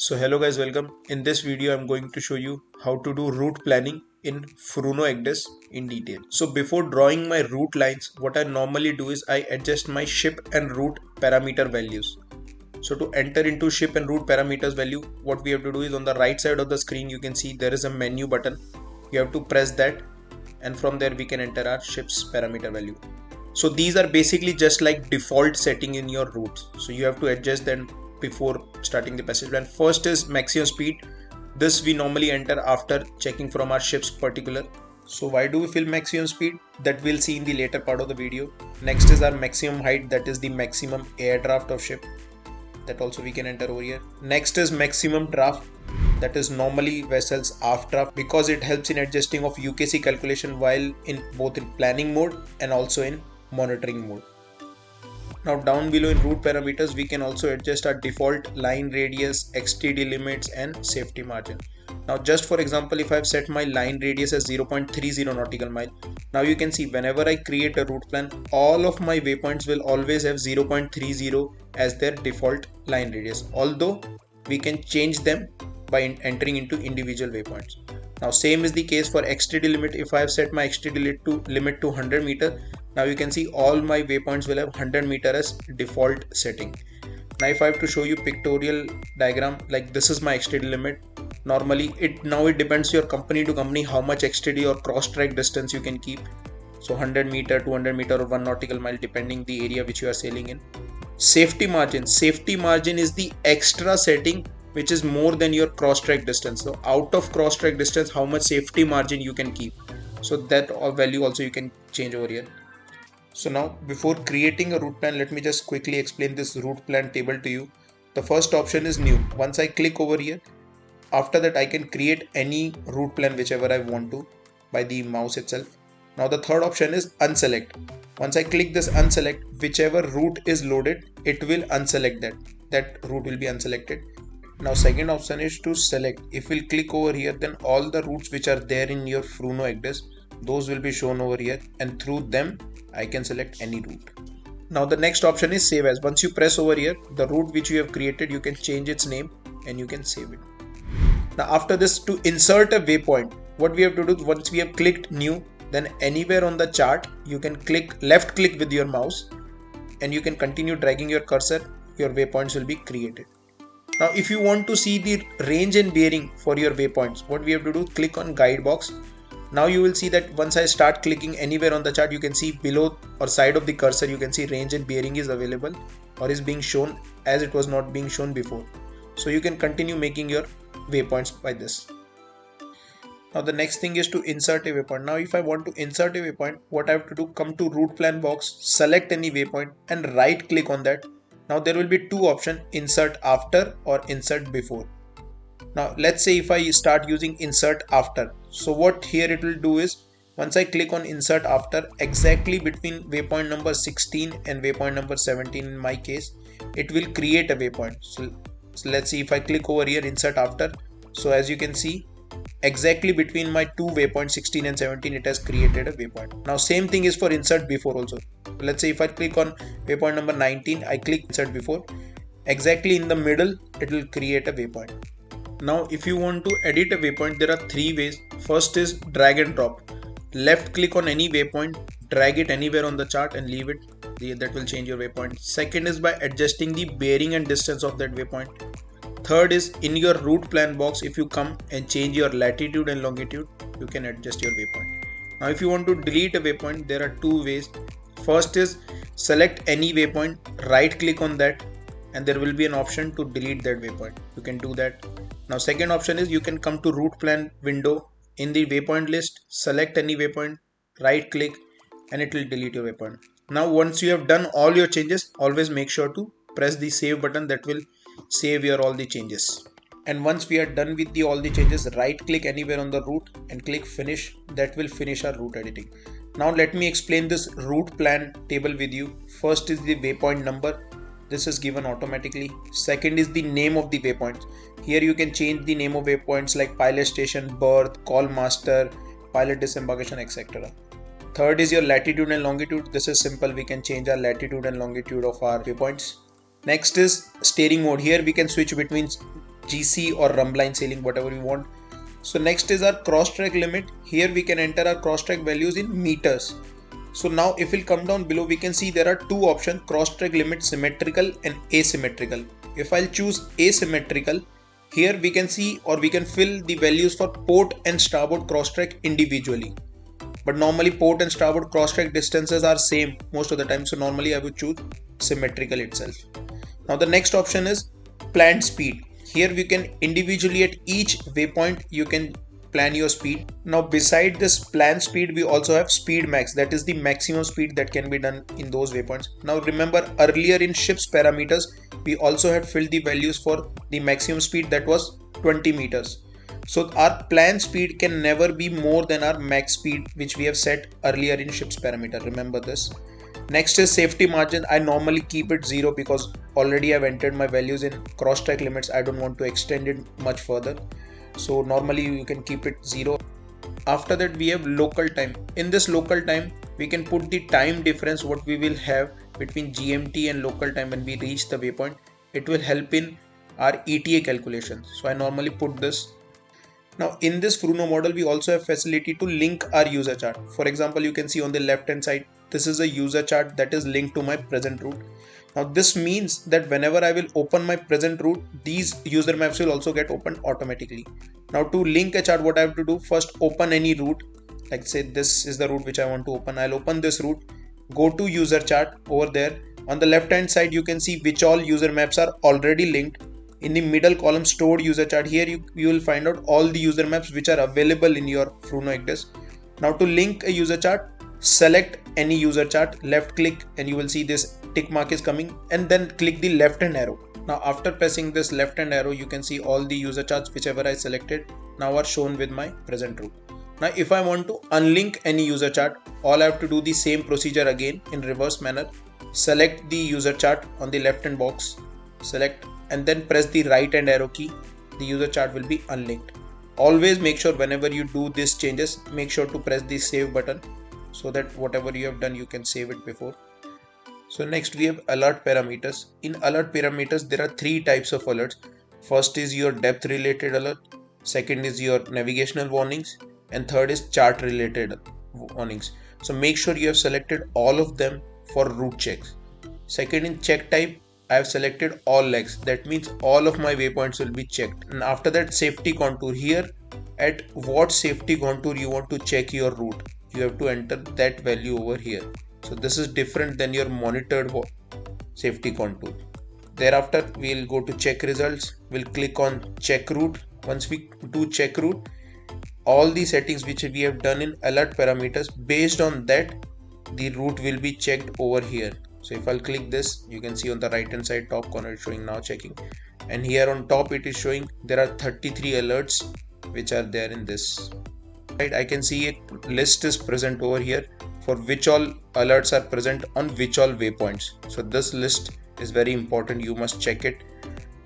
So hello guys, welcome. In this video I'm going to show you how to do route planning in FURUNO ECDIS in detail. So before drawing my route lines, what I normally do is I adjust my ship and route parameter values. So to enter into ship and route parameters value, what we have to do is on the right side of the screen you can see there is a menu button. You have to press that and from there we can enter our ship's parameter value. So these are basically just like default setting in your routes. So you have to adjust them before starting the passage plan. First is maximum speed. This we normally enter after checking from our ship's particular. So why do we fill maximum speed? That we'll see in the later part of the video. Next is our maximum height, that is the maximum air draft of ship. That also we can enter over here. Next is maximum draft, that is normally vessels aft draft, because it helps in adjusting of UKC calculation while in both in planning mode and also in monitoring mode. Now down below in route parameters we can also adjust our default line radius, XTD limits and safety margin. Now just for example, if I've set my line radius as 0.30 nautical mile, now you can see whenever I create a route plan, all of my waypoints will always have 0.30 as their default line radius, although we can change them by entering into individual waypoints. Now same is the case for XTD limit. If I have set my XTD limit to 100 meter, now you can see all my waypoints will have 100 meter as default setting. Now if I have to show you pictorial diagram, like this is my XTD limit. Normally it depends your company to company how much XTD or cross track distance you can keep. So 100 meter, 200 meter or 1 nautical mile depending the area which you are sailing in. Safety margin is the extra setting which is more than your cross track distance. So out of cross track distance, how much safety margin you can keep. So that value also you can change over here. So now before creating a route plan, let me just quickly explain this route plan table to you. The first option is new. Once I click over here, after that I can create any route plan whichever I want to by the mouse itself. Now the third option is unselect. Once I click this unselect, whichever route is loaded, it will unselect that route will be unselected. Now second option is to select. If we'll click over here, then all the routes which are there in your FURUNO ECDIS, those will be shown over here, and through them I can select any route. Now the next option is save as. Once you press over here, the route which you have created, you can change its name and you can save it. Now after this, to insert a waypoint, what we have to do, once we have clicked new, then anywhere on the chart you can left click with your mouse and you can continue dragging your cursor. Your waypoints will be created. Now if you want to see the range and bearing for your waypoints, what we have to do, click on guide box. Now you will see that once I start clicking anywhere on the chart, you can see below or side of the cursor, you can see range and bearing is available or is being shown as it was not being shown before. So you can continue making your waypoints by this. Now the next thing is to insert a waypoint. Now if I want to insert a waypoint, what I have to do, come to route plan box, select any waypoint and right click on that. Now there will be two options, insert after or insert before. Now let's say if I start using insert after. So what here it will do is, once I click on insert after, exactly between waypoint number 16 and waypoint number 17 in my case, it will create a waypoint. So let's see if I click over here, insert after. So as you can see, exactly between my two waypoints 16 and 17, it has created a waypoint. Now same thing is for insert before also. Let's say if I click on waypoint number 19, I click insert before, exactly in the middle it will create a waypoint. Now if you want to edit a waypoint, there are three ways. First is drag and drop. Left click on any waypoint, drag it anywhere on the chart and leave it. That will change your waypoint. Second is by adjusting the bearing and distance of that waypoint. Third is in your route plan box, if you come and change your latitude and longitude, you can adjust your waypoint. Now if you want to delete a waypoint, there are two ways. First is select any waypoint, right click on that and there will be an option to delete that waypoint. You can do that. Now second option is you can come to route plan window, in the waypoint list, select any waypoint, right click and it will delete your waypoint. Now once you have done all your changes, always make sure to press the save button, that will save your all the changes. And once we are done with all the changes, right click anywhere on the route and click finish. That will finish our route editing. Now let me explain this route plan table with you. First is the waypoint number. This is given automatically. Second is the name of the waypoints. Here you can change the name of waypoints like pilot station, berth, call master, pilot disembarkation, etc. Third is your latitude and longitude. This is simple. We can change our latitude and longitude of our waypoints. Next is steering mode. Here we can switch between GC or rumb line sailing, whatever you want. So next is our cross track limit. Here we can enter our cross track values in meters. So now if we'll come down below, we can see there are two options: cross track limit symmetrical and asymmetrical. If I'll choose asymmetrical, here we can see, or we can fill the values for port and starboard cross track individually. But normally port and starboard cross track distances are same most of the time. So normally I would choose symmetrical itself. Now the next option is planned speed. Here we can individually at each waypoint you can plan your speed. Now beside this planned speed, we also have speed max, that is the maximum speed that can be done in those waypoints. Now remember, earlier in ship's parameters we also had filled the values for the maximum speed, that was 20 meters. So our planned speed can never be more than our max speed which we have set earlier in ship's parameter. Remember this. Next is safety margin. I normally keep it 0 because already I've entered my values in cross track limits. I don't want to extend it much further. So normally you can keep it 0. After that we have local time. In this local time we can put the time difference what we will have between GMT and local time when we reach the waypoint. It will help in our ETA calculation. So I normally put this. Now in this FURUNO model we also have facility to link our user chart. For example, you can see on the left hand side, this is a user chart that is linked to my present route. Now this means that whenever I will open my present route, these user maps will also get opened automatically. Now to link a chart, what I have to do, first open any route. Like say this is the route which I want to open. I'll open this route, go to user chart. Over there on the left hand side you can see which all user maps are already linked. In the middle column stored user chart, here you will find out all the user maps which are available in your FURUNO ECDIS. Now to link a user chart, select any user chart, left click, and you will see this tick mark is coming, and then click the left hand arrow. Now after pressing this left hand arrow, you can see all the user charts whichever I selected now are shown with my present route. Now if I want to unlink any user chart, all I have to do the same procedure again in reverse manner. Select the user chart on the left hand box, select, and then press the right hand arrow key. The user chart will be unlinked. Always make sure whenever you do these changes, make sure to press the save button so that whatever you have done you can save it before. So next we have alert parameters. In alert parameters there are three types of alerts. First is your depth related alert, second is your navigational warnings, and third is chart related warnings. So make sure you have selected all of them for route checks. Second, in check type, I have selected all legs. That means all of my waypoints will be checked. And after that, safety contour. Here, at what safety contour you want to check your route, you have to enter that value over here. So this is different than your monitored safety contour. Thereafter, we'll go to check results. We'll click on check route. Once we do check route, all the settings which we have done in alert parameters, based on that, the route will be checked over here. So if I'll click this, you can see on the right hand side top corner it's showing now checking, and here on top it is showing there are 33 alerts which are there in this. Right, I can see a list is present over here for which all alerts are present on which all waypoints. So this list is very important, you must check it.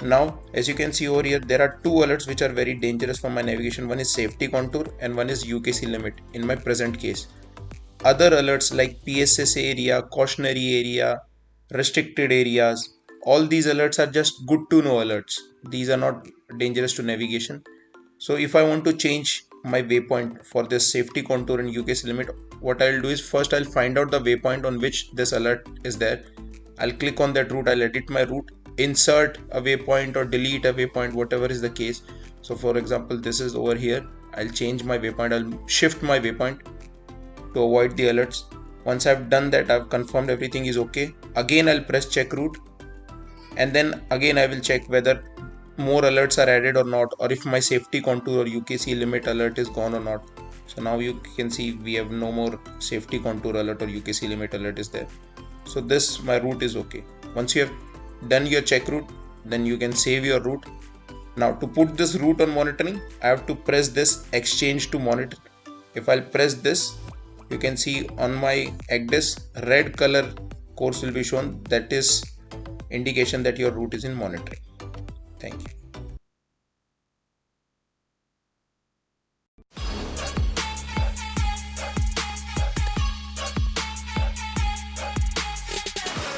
Now as you can see over here, there are two alerts which are very dangerous for my navigation. One is safety contour and one is UKC limit in my present case. Other alerts like PSS area, cautionary area, restricted areas, all these alerts are just good to know alerts. These are not dangerous to navigation. So if I want to change my waypoint for this safety contour and UKC limit, what I'll do is first I'll find out the waypoint on which this alert is there. I'll click on that route, I'll edit my route, insert a waypoint or delete a waypoint, whatever is the case. So for example, this is over here. I'll change my waypoint, I'll shift my waypoint to avoid the alerts. Once I've done that, I've confirmed everything is okay. Again, I'll press check route, and then again I will check whether more alerts are added or not, or if my safety contour or UKC limit alert is gone or not. So now you can see we have no more safety contour alert or UKC limit alert is there. So this, my route is okay. Once you have done your check route, then you can save your route. Now to put this route on monitoring, I have to press this exchange to monitor. If I'll press this, you can see on my ECDIS red color course will be shown. That is indication that your route is in monitoring. Thank you.